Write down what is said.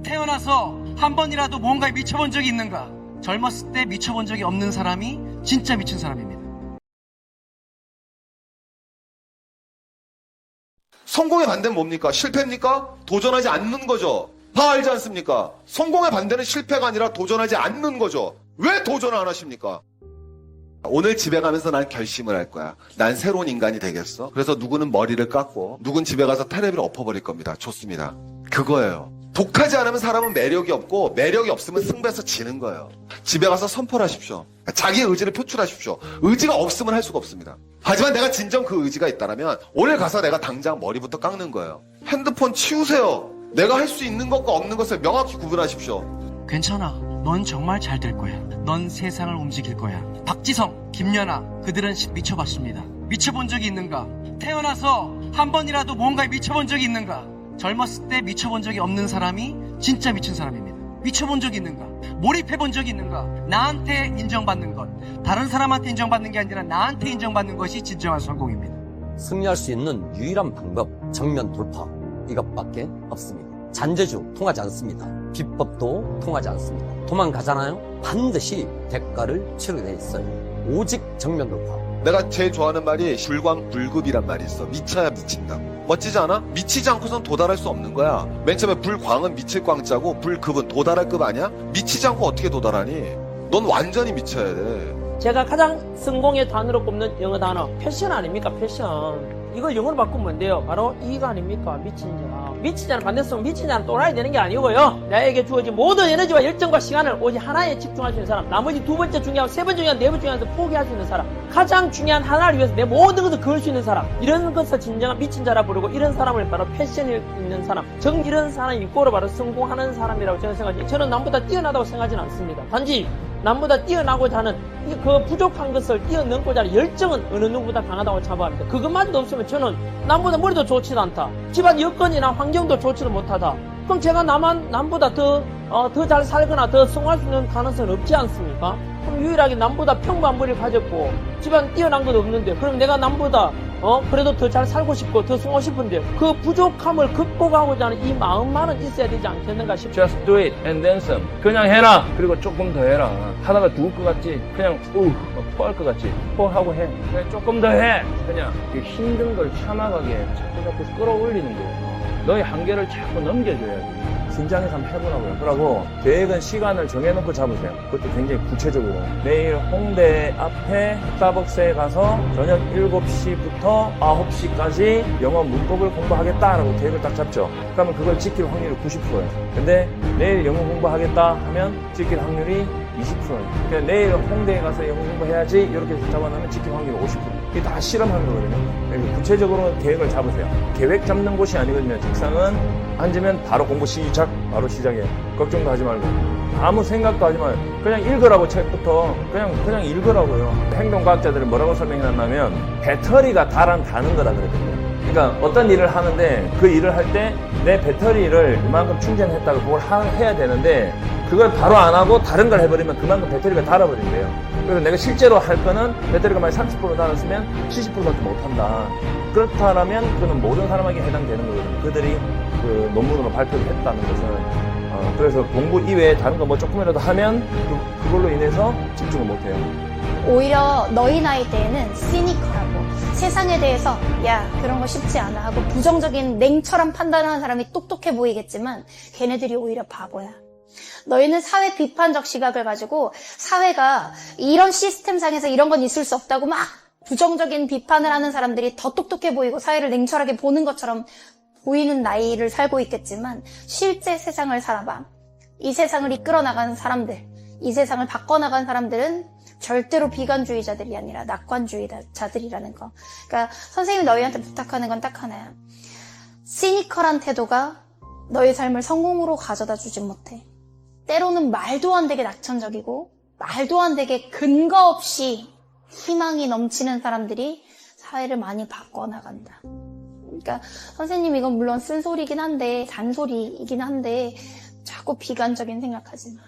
태어나서 한 번이라도 뭔가에 미쳐본 적이 있는가? 젊었을 때 미쳐본 적이 없는 사람이 진짜 미친 사람입니다. 성공의 반대는 뭡니까? 실패입니까? 도전하지 않는 거죠. 다 알지 않습니까? 성공의 반대는 실패가 아니라 도전하지 않는 거죠. 왜 도전을 안 하십니까? 오늘 집에 가면서 난 결심을 할 거야. 난 새로운 인간이 되겠어. 그래서 누구는 머리를 깎고 누군 집에 가서 테레비를 엎어버릴 겁니다. 좋습니다. 그거예요. 독하지 않으면 사람은 매력이 없고 매력이 없으면 승부에서 지는 거예요. 집에 가서 선포를 하십시오. 자기의 의지를 표출하십시오. 의지가 없으면 할 수가 없습니다. 하지만 내가 진정 그 의지가 있다면 오늘 가서 내가 당장 머리부터 깎는 거예요. 핸드폰 치우세요. 내가 할 수 있는 것과 없는 것을 명확히 구분하십시오. 괜찮아. 넌 정말 잘 될 거야. 넌 세상을 움직일 거야. 박지성, 김연아, 그들은 미쳐봤습니다. 미쳐본 적이 있는가? 태어나서 한 번이라도 뭔가에 미쳐본 적이 있는가? 젊었을 때 미쳐본 적이 없는 사람이 진짜 미친 사람입니다. 미쳐본 적이 있는가? 몰입해본 적이 있는가? 나한테 인정받는 것. 다른 사람한테 인정받는 게 아니라 나한테 인정받는 것이 진정한 성공입니다. 승리할 수 있는 유일한 방법, 정면 돌파. 이것밖에 없습니다. 잔재주 통하지 않습니다. 비법도 통하지 않습니다. 도망가잖아요? 반드시 대가를 치르게 돼 있어요. 오직 정면 돌파. 내가 제일 좋아하는 말이 불광불급이란 말이 있어. 미쳐야 미친다고. 멋지지 않아? 미치지 않고선 도달할 수 없는 거야. 맨 처음에 불광은 미칠 광자고 불급은 도달할 급 아니야? 미치지 않고 어떻게 도달하니? 넌 완전히 미쳐야 돼. 제가 가장 성공의 단어로 꼽는 영어 단어 패션 아닙니까? 패션. 이걸 영어로 바꾸면 뭔데요? 바로 이가 아닙니까? 미친 자. 미친 자는 반대성 미친 자는 또라이 되는 게 아니고요. 나에게 주어진 모든 에너지와 열정과 시간을 오직 하나에 집중할 수 있는 사람. 나머지 두 번째 중요하고 세 번째 중요한 네 번째 중요한 포기할 수 있는 사람. 가장 중요한 하나를 위해서 내 모든 것을 그을 수 있는 사람. 이런 것을 진정한 미친 자라 부르고 이런 사람을 바로 패션이 있는 사람. 이런 사람이 이꼬로 바로 성공하는 사람이라고 저는 생각해요. 저는 남보다 뛰어나다고 생각하지는 않습니다. 단지 남보다 뛰어나고자 하는 그 부족한 것을 뛰어넘고자 하는 열정은 어느 누구보다 강하다고 자부합니다. 그것만도 없으면 저는 남보다 머리도 좋지도 않다. 집안 여건이나 환경도 좋지도 못하다. 그럼 제가 남보다 더 잘 살거나 더 성공할 수 있는 가능성은 없지 않습니까? 그럼 유일하게 남보다 평범한 머리를 가졌고 집안 뛰어난 건 없는데 그럼 내가 남보다 그래도 더 잘 살고 싶고 더 성공하고 싶은데 그 부족함을 극복하고자 하는 이 마음만은 있어야 되지 않겠는가 싶습니다. Just do it and then some. 그냥 해라. 그리고 조금 더 해라. 하다가 죽을 것 같지? 그냥 토할 것 같지? 토하고 해. 그냥 조금 더 해. 그냥 힘든 걸 참아가게 자꾸 끌어올리는 거예요. 너의 한계를 자꾸 넘겨줘야지. 긴장해서 한번 해보라고요. 그러고 계획은 시간을 정해놓고 잡으세요. 그것도 굉장히 구체적으로. 내일 홍대 앞에 스타벅스에 가서 저녁 7시부터 9시까지 영어 문법을 공부하겠다라고 계획을 딱 잡죠. 그러면 그걸 지킬 확률이 90%예요. 근데 내일 영어 공부하겠다 하면 지킬 확률이 20%예요. 그러니까 내일 홍대에 가서 영어 공부해야지 이렇게 잡아놓으면 지킬 확률이 50%. 이게 다 실험한 거거든요. 그러니까 구체적으로 계획을 잡으세요. 계획 잡는 곳이 아니거든요. 책상은 앉으면 바로 공부 시작, 바로 시작해. 걱정도 하지 말고 아무 생각도 하지 말고 그냥 읽으라고. 책부터 그냥 읽으라고요. 행동과학자들은 뭐라고 설명해놨냐면 배터리가 다는 거라 그랬거든요. 그러니까 어떤 일을 하는데 그 일을 할 때 내 배터리를 이만큼 충전했다고 그걸 해야 되는데 그걸 바로 안 하고 다른 걸 해버리면 그만큼 배터리가 닳아버린대요. 그래서 내가 실제로 할 거는 배터리가 만약 30% 닳았으면 70%밖에 못한다. 그렇다면 그거는 모든 사람에게 해당되는 거거든요. 그들이 그 논문으로 발표를 했다는 것은. 그래서 공부 이외에 다른 거 뭐 조금이라도 하면 그걸로 인해서 집중을 못해요. 오히려 너희 나이 때에는 시니컬하고 세상에 대해서 야 그런 거 쉽지 않아 하고 부정적인 냉철한 판단하는 사람이 똑똑해 보이겠지만 걔네들이 오히려 바보야. 너희는 사회 비판적 시각을 가지고 사회가 이런 시스템상에서 이런 건 있을 수 없다고 막 부정적인 비판을 하는 사람들이 더 똑똑해 보이고 사회를 냉철하게 보는 것처럼 보이는 나이를 살고 있겠지만 실제 세상을 살아봐. 이 세상을 이끌어 나가는 사람들, 이 세상을 바꿔나간 사람들은 절대로 비관주의자들이 아니라 낙관주의자들이라는 거. 그러니까 선생님이 너희한테 부탁하는 건 딱 하나야. 시니컬한 태도가 너희 삶을 성공으로 가져다 주진 못해. 때로는 말도 안 되게 낙천적이고 말도 안 되게 근거 없이 희망이 넘치는 사람들이 사회를 많이 바꿔나간다. 그러니까 선생님 이건 물론 쓴소리긴 한데 잔소리이긴 한데 자꾸 비관적인 생각하지 마.